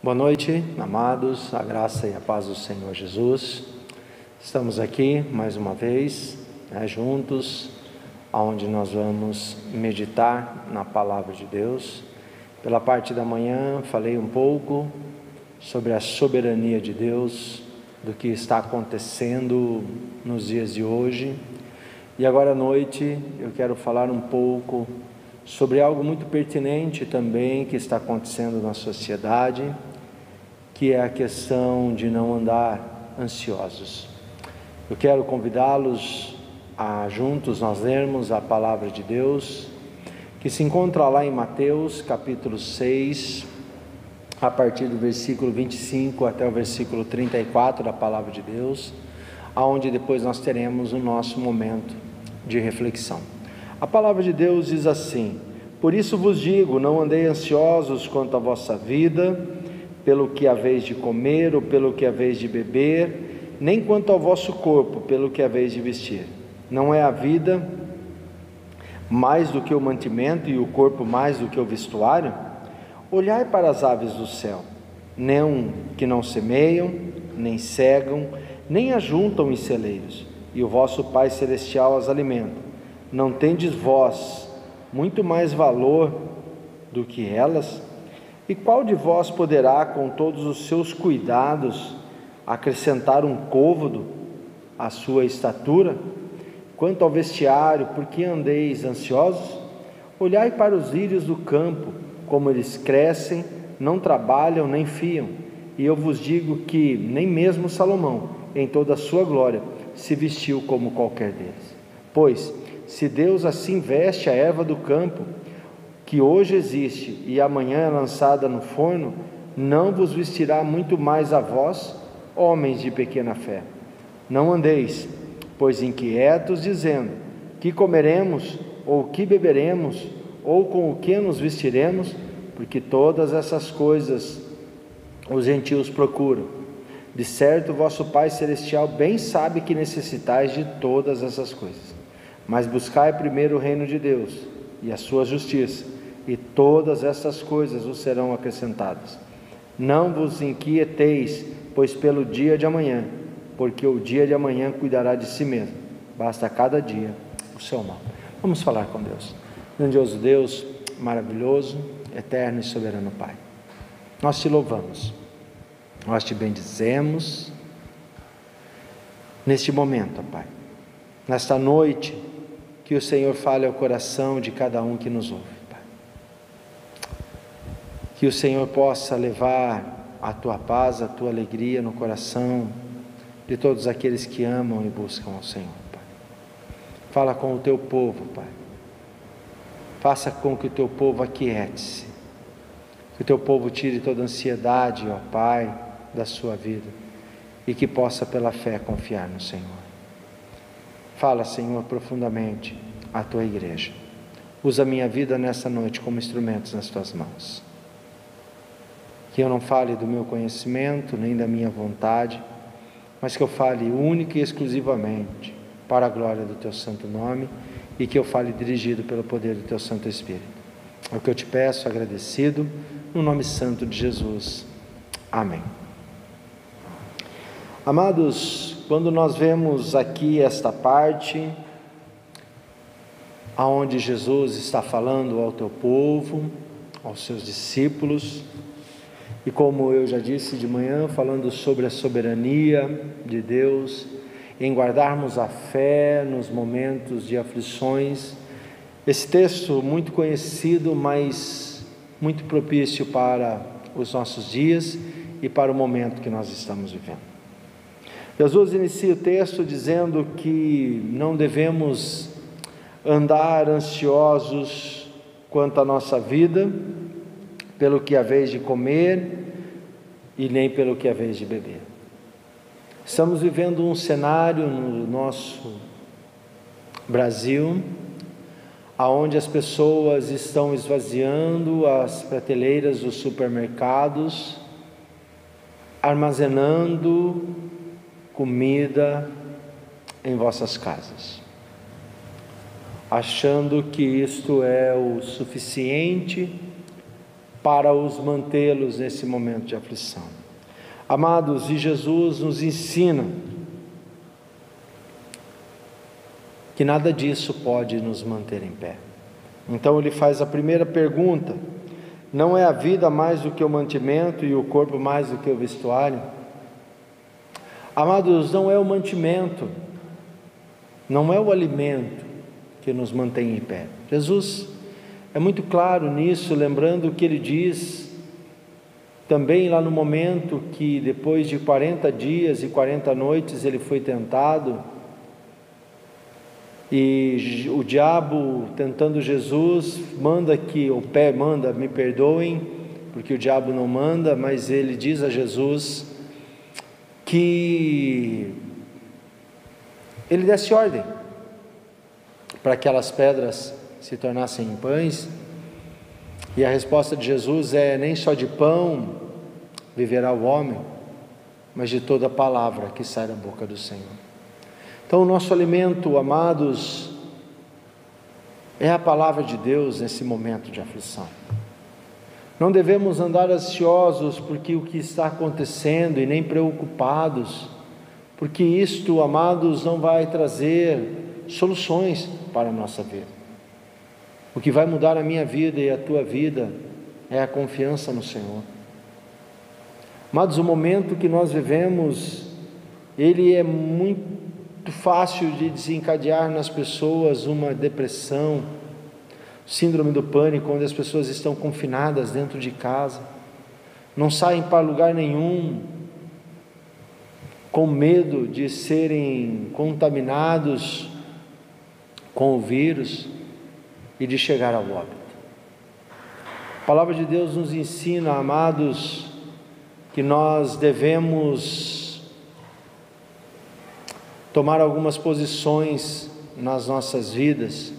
Boa noite, amados, a graça e a paz do Senhor Jesus. Estamos aqui mais uma vez, juntos, onde nós vamos meditar na Palavra de Deus. Pela parte da manhã, falei um pouco sobre a soberania de Deus, do que está acontecendo nos dias de hoje. E agora à noite, eu quero falar um pouco sobre algo muito pertinente também que está acontecendo na sociedade, que é a questão de não andar ansiosos. Eu quero convidá-los a juntos nós lermos a palavra de Deus, que se encontra lá em Mateus capítulo 6, a partir do versículo 25 até o versículo 34 da palavra de Deus, aonde depois nós teremos o nosso momento de reflexão. A palavra de Deus diz assim: por isso vos digo, não andei ansiosos quanto à vossa vida, pelo que haveis de comer ou pelo que haveis de beber, nem quanto ao vosso corpo, pelo que haveis de vestir. Não é a vida mais do que o mantimento e o corpo mais do que o vestuário? Olhai para as aves do céu, nem que não semeiam, nem cegam, nem ajuntam em celeiros, e o vosso Pai Celestial as alimenta. Não tendes vós muito mais valor do que elas? E qual de vós poderá, com todos os seus cuidados, acrescentar um côvado à sua estatura? Quanto ao vestiário, por que andeis ansiosos? Olhai para os lírios do campo, como eles crescem, não trabalham nem fiam. E eu vos digo que nem mesmo Salomão, em toda a sua glória, se vestiu como qualquer deles. Pois, se Deus assim veste a erva do campo, que hoje existe e amanhã é lançada no forno, não vos vestirá muito mais a vós, homens de pequena fé? Não andeis, pois, inquietos, dizendo: que comeremos, ou que beberemos, ou com o que nos vestiremos? Porque todas essas coisas os gentios procuram. De certo, vosso Pai Celestial bem sabe que necessitais de todas essas coisas. Mas buscai primeiro o reino de Deus e a sua justiça, e todas essas coisas vos serão acrescentadas. Não vos inquieteis, pois, pelo dia de amanhã, porque o dia de amanhã cuidará de si mesmo. Basta a cada dia o seu mal. Vamos falar com Deus. Grandioso Deus, maravilhoso, eterno e soberano Pai, nós te louvamos, nós te bendizemos neste momento, Pai, nesta noite, que o Senhor fale ao coração de cada um que nos ouve, Pai. Que o Senhor possa levar a tua paz, a tua alegria no coração de todos aqueles que amam e buscam ao Senhor, Pai. Fala com o teu povo, Pai. Faça com que o teu povo aquiete-se, que o teu povo tire toda a ansiedade, ó Pai, da sua vida, e que possa pela fé confiar no Senhor. Fala, Senhor, profundamente à tua igreja. Usa a minha vida nessa noite como instrumentos nas tuas mãos. Que eu não fale do meu conhecimento, nem da minha vontade, mas que eu fale única e exclusivamente para a glória do teu santo nome, e que eu fale dirigido pelo poder do teu Santo Espírito. É o que eu te peço, agradecido, no nome santo de Jesus. Amém. Amados, quando nós vemos aqui esta parte, aonde Jesus está falando ao teu povo, aos seus discípulos, e como eu já disse de manhã, falando sobre a soberania de Deus, em guardarmos a fé nos momentos de aflições, esse texto muito conhecido, mas muito propício para os nossos dias e para o momento que nós estamos vivendo. Jesus inicia o texto dizendo que não devemos andar ansiosos quanto à nossa vida, pelo que haveis de comer e nem pelo que haveis de beber. Estamos vivendo um cenário no nosso Brasil, aonde as pessoas estão esvaziando as prateleiras dos supermercados, armazenando comida em vossas casas, achando que isto é o suficiente para os mantê-los nesse momento de aflição. Amados, e Jesus nos ensina que nada disso pode nos manter em pé. Então ele faz a primeira pergunta: não é a vida mais do que o mantimento e o corpo mais do que o vestuário? Amados, não é o mantimento, não é o alimento que nos mantém em pé. Jesus é muito claro nisso, lembrando que ele diz também lá no momento que depois de 40 dias e 40 noites ele foi tentado, e o diabo tentando Jesus manda me perdoem, porque o diabo não manda, mas ele diz a Jesus que ele desse ordem para que aquelas pedras se tornassem em pães, e a resposta de Jesus é: nem só de pão viverá o homem, mas de toda palavra que sai da boca do Senhor. Então o nosso alimento, amados, é a palavra de Deus nesse momento de aflição. Não devemos andar ansiosos porque o que está acontecendo, e nem preocupados, porque isto, amados, não vai trazer soluções para a nossa vida. O que vai mudar a minha vida e a tua vida é a confiança no Senhor. Amados, o momento que nós vivemos, ele é muito fácil de desencadear nas pessoas uma depressão, síndrome do pânico, onde as pessoas estão confinadas dentro de casa, não saem para lugar nenhum, com medo de serem contaminados com o vírus e de chegar ao óbito. A palavra de Deus nos ensina, amados, que nós devemos tomar algumas posições nas nossas vidas,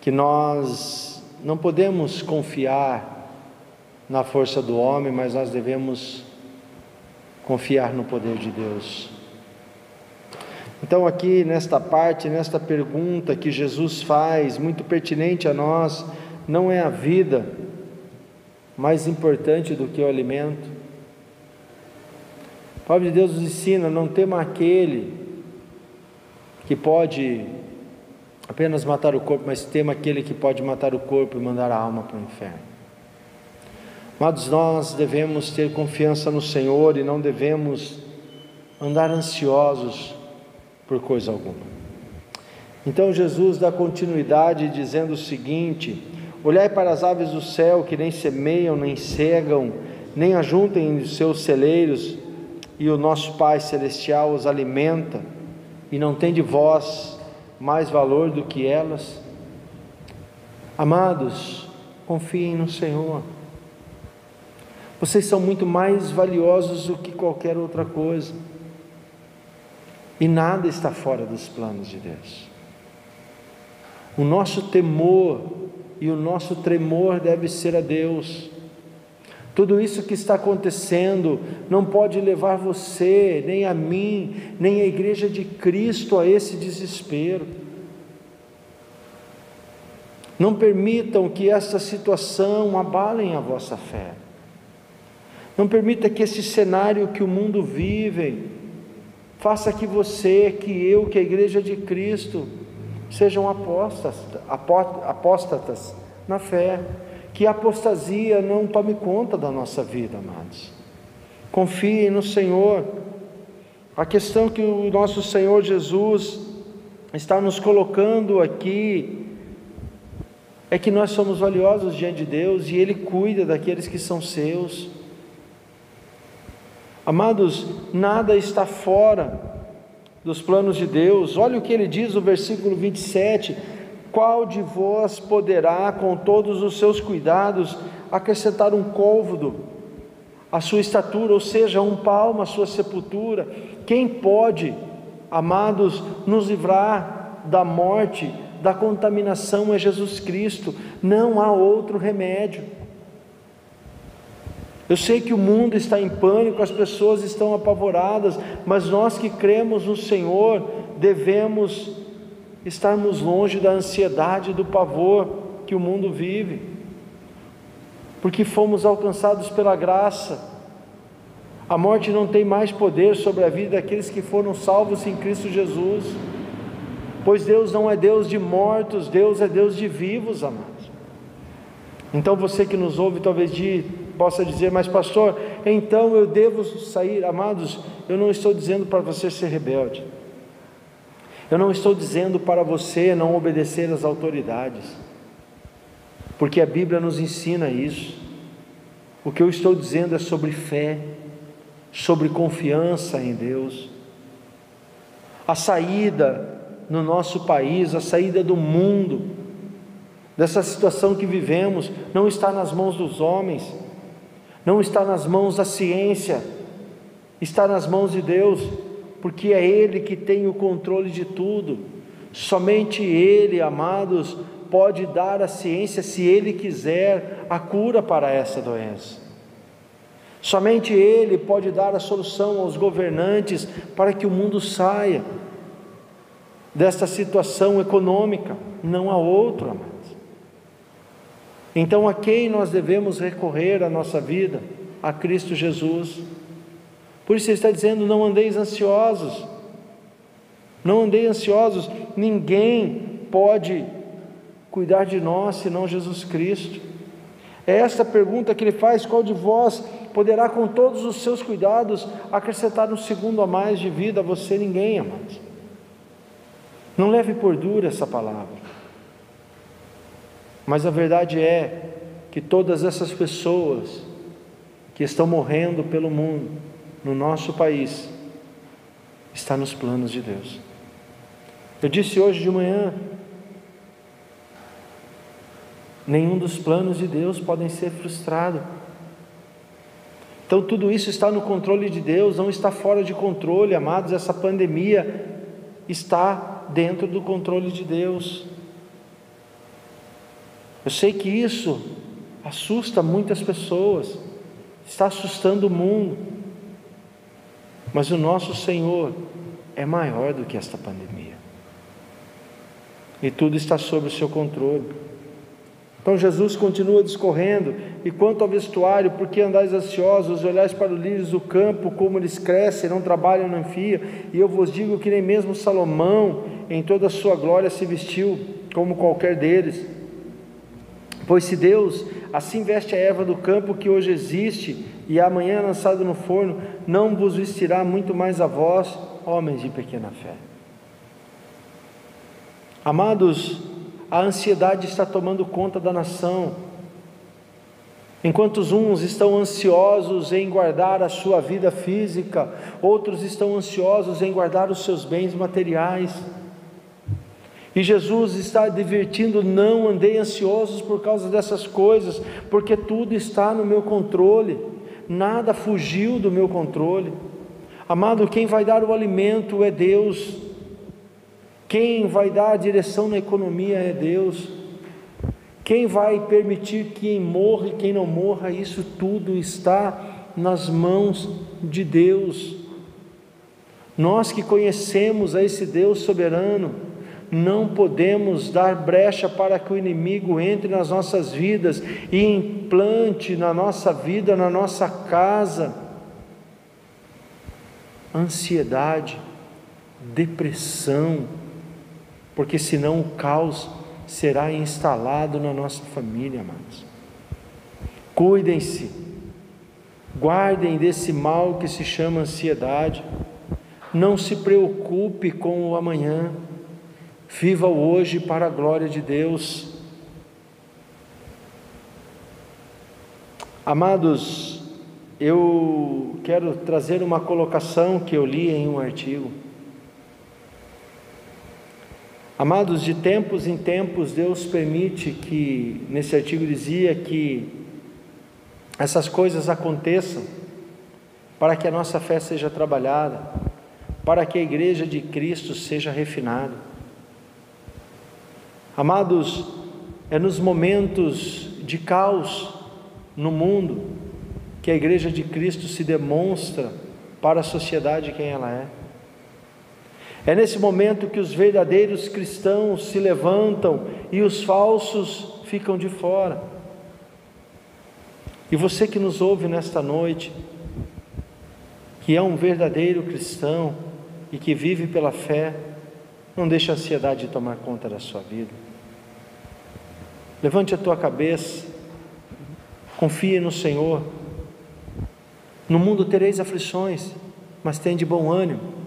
que nós não podemos confiar na força do homem, mas nós devemos confiar no poder de Deus. Então aqui nesta parte, nesta pergunta que Jesus faz, muito pertinente a nós: não é a vida mais importante do que o alimento? A palavra de Deus nos ensina: não tema aquele que pode apenas matar o corpo, mas tema aquele que pode matar o corpo e mandar a alma para o inferno. Amados, nós devemos ter confiança no Senhor e não devemos andar ansiosos por coisa alguma. Então Jesus dá continuidade dizendo o seguinte: olhai para as aves do céu, que nem semeiam, nem cegam, nem ajuntem em seus celeiros, e o nosso Pai Celestial os alimenta, e não tem de vós mais valor do que elas? Amados, confiem no Senhor. Vocês são muito mais valiosos do que qualquer outra coisa, e nada está fora dos planos de Deus. O nosso temor e o nosso tremor deve ser a Deus. Tudo isso que está acontecendo não pode levar você, nem a mim, nem a igreja de Cristo a esse desespero. Não permitam que essa situação abalem a vossa fé. Não permita que esse cenário que o mundo vive faça que você, que eu, que a igreja de Cristo sejam apóstatas na fé. Que a apostasia não tome conta da nossa vida, amados. Confiem no Senhor. A questão que o nosso Senhor Jesus está nos colocando aqui é que nós somos valiosos diante de Deus e Ele cuida daqueles que são seus. Amados, nada está fora dos planos de Deus. Olha o que Ele diz no versículo 27: qual de vós poderá, com todos os seus cuidados, acrescentar um côvado à sua estatura, ou seja, um palmo à sua sepultura? Quem pode, amados, nos livrar da morte, da contaminação? É Jesus Cristo. Não há outro remédio. Eu sei que o mundo está em pânico, as pessoas estão apavoradas, mas nós que cremos no Senhor devemos estarmos longe da ansiedade e do pavor que o mundo vive. porque fomos alcançados pela graça. A morte não tem mais poder sobre a vida daqueles que foram salvos em Cristo Jesus, pois Deus não é Deus de mortos, Deus é Deus de vivos, amados. Então você que nos ouve talvez possa dizer: mas pastor, então eu devo sair? Amados, eu não estou dizendo para você ser rebelde, eu não estou dizendo para você não obedecer às autoridades, porque a Bíblia nos ensina isso. O que eu estou dizendo é sobre fé, sobre confiança em Deus. A saída no nosso país, a saída do mundo, dessa situação que vivemos, não está nas mãos dos homens, não está nas mãos da ciência, está nas mãos de Deus, porque é Ele que tem o controle de tudo. Somente Ele, amados, pode dar à ciência, se Ele quiser, a cura para essa doença. Somente Ele pode dar a solução aos governantes para que o mundo saia desta situação econômica, não há outro, amados. Então a quem nós devemos recorrer a nossa vida? A Cristo Jesus. Por isso Ele está dizendo: não andeis ansiosos, não andeis ansiosos, ninguém pode cuidar de nós senão Jesus Cristo. É esta pergunta que Ele faz: qual de vós poderá com todos os seus cuidados acrescentar um segundo a mais de vida a você? Ninguém, amados. Não leve por dura essa palavra, mas a verdade é que todas essas pessoas que estão morrendo pelo mundo, no nosso país, está nos planos de Deus. Eu disse hoje de manhã: nenhum dos planos de Deus podem ser frustrados. Então tudo isso está no controle de Deus, não está fora de controle, amados. Essa pandemia está dentro do controle de Deus. Eu sei que isso assusta muitas pessoas, está assustando o mundo, mas o nosso Senhor é maior do que esta pandemia, e tudo está sob o seu controle. Então Jesus continua discorrendo: e quanto ao vestuário, por que andais ansiosos? Olhais para os lírios do campo, como eles crescem, não trabalham nem fiam, e eu vos digo que nem mesmo Salomão em toda a sua glória se vestiu como qualquer deles. Pois se Deus assim veste a erva do campo, que hoje existe e amanhã é lançada no forno, não vos vestirá muito mais a vós, homens de pequena fé. Amados, a ansiedade está tomando conta da nação. Enquanto uns estão ansiosos em guardar a sua vida física, outros estão ansiosos em guardar os seus bens materiais. E Jesus está advertindo: não andei ansiosos por causa dessas coisas, porque tudo está no meu controle, nada fugiu do meu controle. Amado, quem vai dar o alimento é Deus, quem vai dar a direção na economia é Deus, quem vai permitir que quem morra e quem não morra, isso tudo está nas mãos de Deus. Nós que conhecemos a esse Deus soberano, não podemos dar brecha para que o inimigo entre nas nossas vidas e implante na nossa vida, na nossa casa, ansiedade, depressão, porque senão o caos será instalado na nossa família, amados. Cuidem-se, guardem desse mal que se chama ansiedade. Não se preocupe com o amanhã, viva o hoje para a glória de Deus. Amados, eu quero trazer uma colocação que eu li em um artigo. Amados, de tempos em tempos Deus permite que, nesse artigo dizia que essas coisas aconteçam para que a nossa fé seja trabalhada, para que a igreja de Cristo seja refinada. Amados, é nos momentos de caos no mundo que a igreja de Cristo se demonstra para a sociedade quem ela é. É nesse momento que os verdadeiros cristãos se levantam e os falsos ficam de fora. E você que nos ouve nesta noite, que é um verdadeiro cristão e que vive pela fé, não deixe a ansiedade tomar conta da sua vida. Levante a tua cabeça, confie no Senhor. No mundo tereis aflições, mas tende bom ânimo.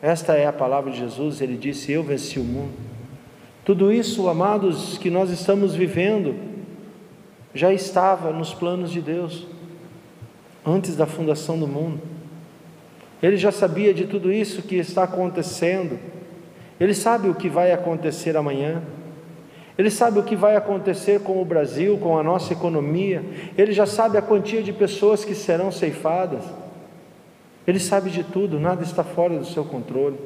Esta é a palavra de Jesus. Ele disse: eu venci o mundo. Tudo isso, amados, que nós estamos vivendo, já estava nos planos de Deus, antes da fundação do mundo. Ele já sabia de tudo isso que está acontecendo. Ele sabe o que vai acontecer amanhã. Ele sabe o que vai acontecer com o Brasil, com a nossa economia. Ele já sabe a quantia de pessoas que serão ceifadas. Ele sabe de tudo, nada está fora do seu controle.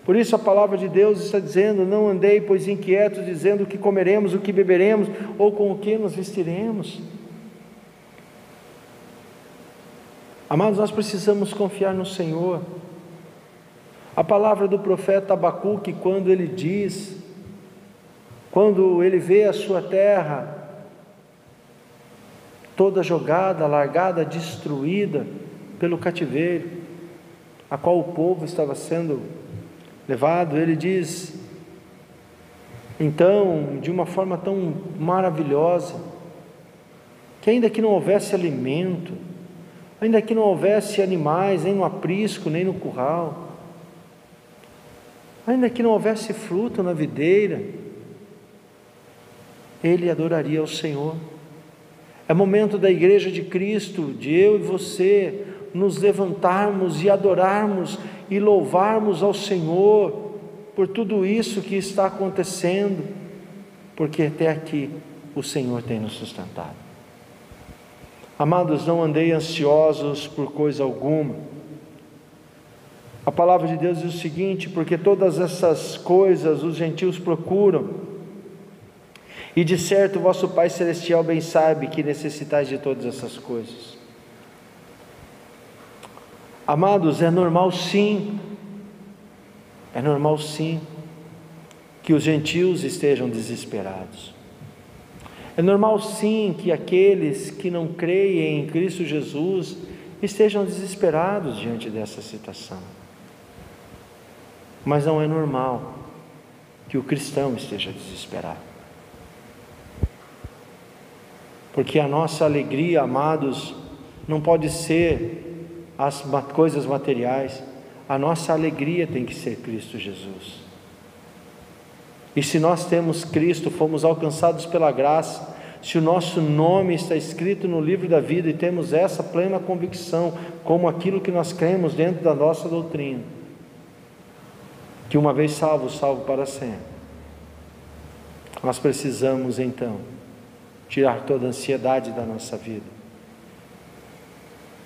Por isso a palavra de Deus está dizendo: não andei, pois, inquietos, dizendo o que comeremos, o que beberemos, ou com o que nos vestiremos. Amados, nós precisamos confiar no Senhor. A palavra do profeta Abacuque, quando ele diz, quando ele vê a sua terra toda jogada, largada, destruída pelo cativeiro, a qual o povo estava sendo levado, ele diz, então, de uma forma tão maravilhosa, que ainda que não houvesse alimento, ainda que não houvesse animais, nem no aprisco, nem no curral, ainda que não houvesse fruto na videira, ele adoraria ao Senhor. É momento da igreja de Cristo, de eu e você, nos levantarmos e adorarmos e louvarmos ao Senhor por tudo isso que está acontecendo, porque até aqui o Senhor tem nos sustentado. Amados, não andei ansiosos por coisa alguma. A palavra de Deus diz o seguinte: porque todas essas coisas os gentios procuram, e de certo o vosso Pai Celestial bem sabe que necessitais de todas essas coisas. Amados, é normal sim, que os gentios estejam desesperados. É normal sim que aqueles que não creem em Cristo Jesus estejam desesperados diante dessa situação. Mas não é normal que o cristão esteja desesperado. Porque a nossa alegria, amados, não pode ser as coisas materiais. A nossa alegria tem que ser Cristo Jesus. E se nós temos Cristo, fomos alcançados pela graça, se o nosso nome está escrito no livro da vida e temos essa plena convicção, como aquilo que nós cremos dentro da nossa doutrina, que uma vez salvo, salvo para sempre, nós precisamos então tirar toda a ansiedade da nossa vida.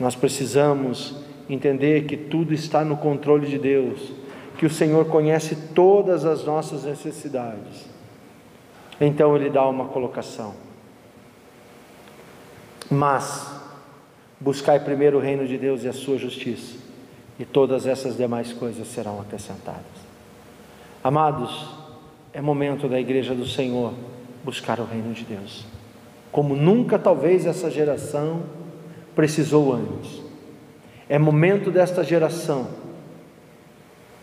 Nós precisamos entender que tudo está no controle de Deus, que o Senhor conhece todas as nossas necessidades. Então Ele dá uma colocação: mas buscai primeiro o reino de Deus e a sua justiça, e todas essas demais coisas serão acrescentadas. Amados, é momento da igreja do Senhor buscar o reino de Deus, como nunca talvez essa geração precisou antes. É momento desta geração,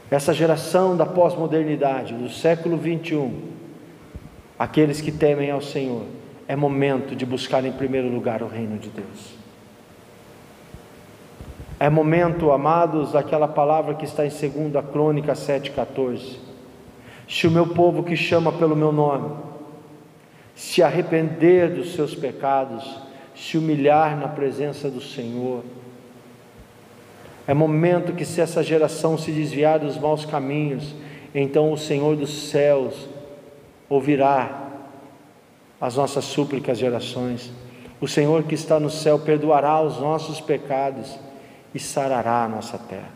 essa geração da pós-modernidade, do século 21, aqueles que temem ao Senhor, é momento de buscar em primeiro lugar o reino de Deus. É momento, amados, daquela palavra que está em 2 Crônicas 7,14: se o meu povo que chama pelo meu nome se arrepender dos seus pecados, se humilhar na presença do Senhor. É momento que, se essa geração se desviar dos maus caminhos, então o Senhor dos céus ouvirá as nossas súplicas de orações. O Senhor que está no céu perdoará os nossos pecados e sarará a nossa terra.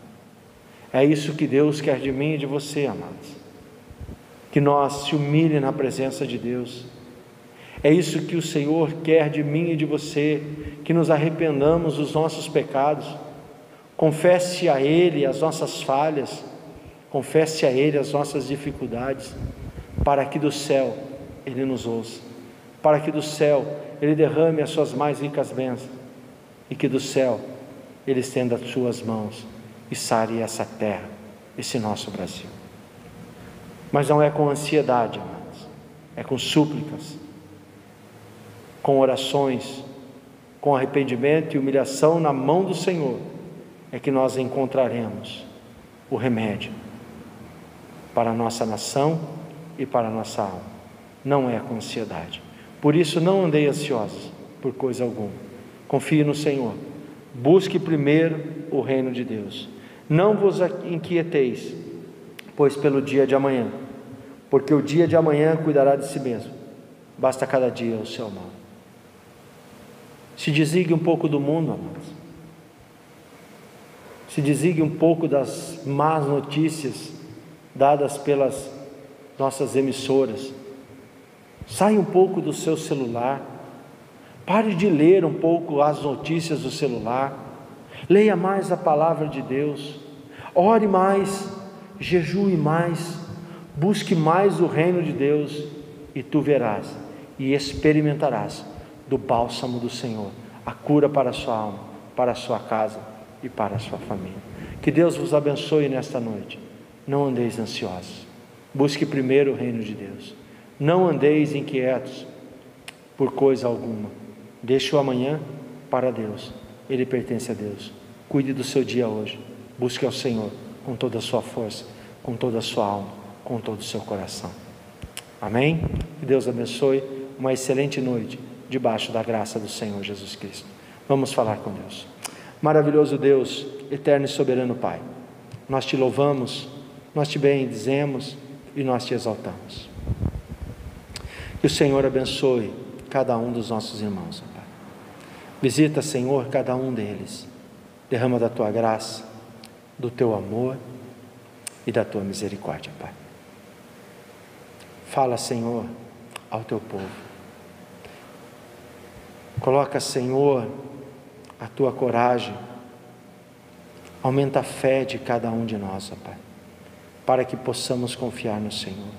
É isso que Deus quer de mim e de você, amados, que nós se humilhe na presença de Deus. É isso que o Senhor quer de mim e de você, que nos arrependamos dos nossos pecados, confesse a Ele as nossas falhas, confesse a Ele as nossas dificuldades, para que do céu Ele nos ouça, para que do céu Ele derrame as suas mais ricas bênçãos, e que do céu Ele estenda as suas mãos e sare essa terra, esse nosso Brasil. Mas não é com ansiedade, amados, é com súplicas, com orações, com arrependimento e humilhação na mão do Senhor, é que nós encontraremos o remédio para a nossa nação e para a nossa alma. Não é com ansiedade. Por isso não andei ansiosos por coisa alguma. Confie no Senhor. Busque primeiro o reino de Deus. Não vos inquieteis, pois pelo dia de amanhã, porque o dia de amanhã cuidará de si mesmo. Basta cada dia o seu mal. Se desligue um pouco do mundo, amados. Se desligue um pouco das más notícias dadas pelas nossas emissoras. Saia um pouco do seu celular. Pare de ler um pouco as notícias do celular. Leia mais a palavra de Deus. Ore mais, jejue mais, busque mais o reino de Deus, e tu verás e experimentarás do bálsamo do Senhor, a cura para a sua alma, para a sua casa e para a sua família. Que Deus vos abençoe nesta noite. Não andeis ansiosos, busque primeiro o reino de Deus. Não andeis inquietos por coisa alguma. Deixe o amanhã para Deus, ele pertence a Deus. Cuide do seu dia hoje, busque ao Senhor com toda a sua força, com toda a sua alma, com todo o seu coração. Amém? Que Deus abençoe. Uma excelente noite debaixo da graça do Senhor Jesus Cristo. Vamos falar com Deus. Maravilhoso Deus, eterno e soberano Pai, nós te louvamos, nós te bendizemos e nós te exaltamos. Que o Senhor abençoe cada um dos nossos irmãos, Pai. Visita, Senhor, cada um deles. Derrama da tua graça, do teu amor e da tua misericórdia, Pai. Fala, Senhor, ao teu povo. Coloca, Senhor, a tua coragem. Aumenta a fé de cada um de nós, ó Pai, para que possamos confiar no Senhor,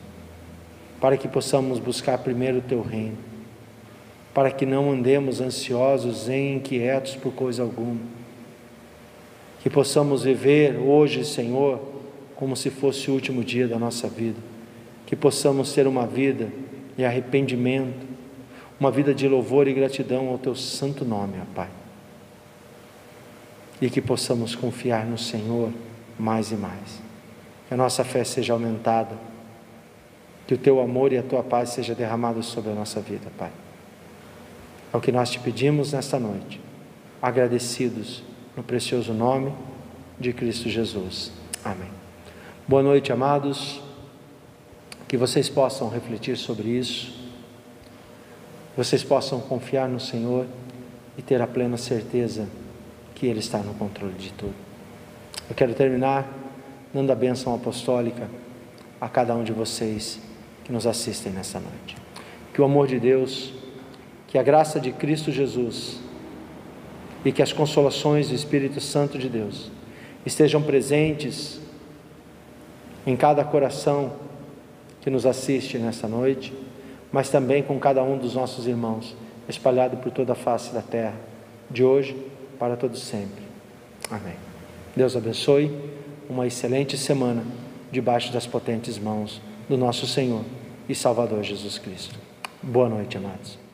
para que possamos buscar primeiro o teu reino, para que não andemos ansiosos e inquietos por coisa alguma, que possamos viver hoje, Senhor, como se fosse o último dia da nossa vida, que possamos ter uma vida de arrependimento, uma vida de louvor e gratidão ao teu santo nome, ó Pai, e que possamos confiar no Senhor mais e mais, que a nossa fé seja aumentada, que o teu amor e a tua paz seja derramado sobre a nossa vida, Pai. É o que nós te pedimos nesta noite, agradecidos no precioso nome de Cristo Jesus. Amém. Boa noite, amados, que vocês possam refletir sobre isso, vocês possam confiar no Senhor e ter a plena certeza que Ele está no controle de tudo. Eu quero terminar dando a bênção apostólica a cada um de vocês que nos assistem nessa noite. Que o amor de Deus, que a graça de Cristo Jesus e que as consolações do Espírito Santo de Deus estejam presentes em cada coração que nos assiste nessa noite, mas também com cada um dos nossos irmãos, espalhado por toda a face da terra, de hoje para todo sempre. Amém. Deus abençoe, uma excelente semana, debaixo das potentes mãos do nosso Senhor e Salvador Jesus Cristo. Boa noite, amados.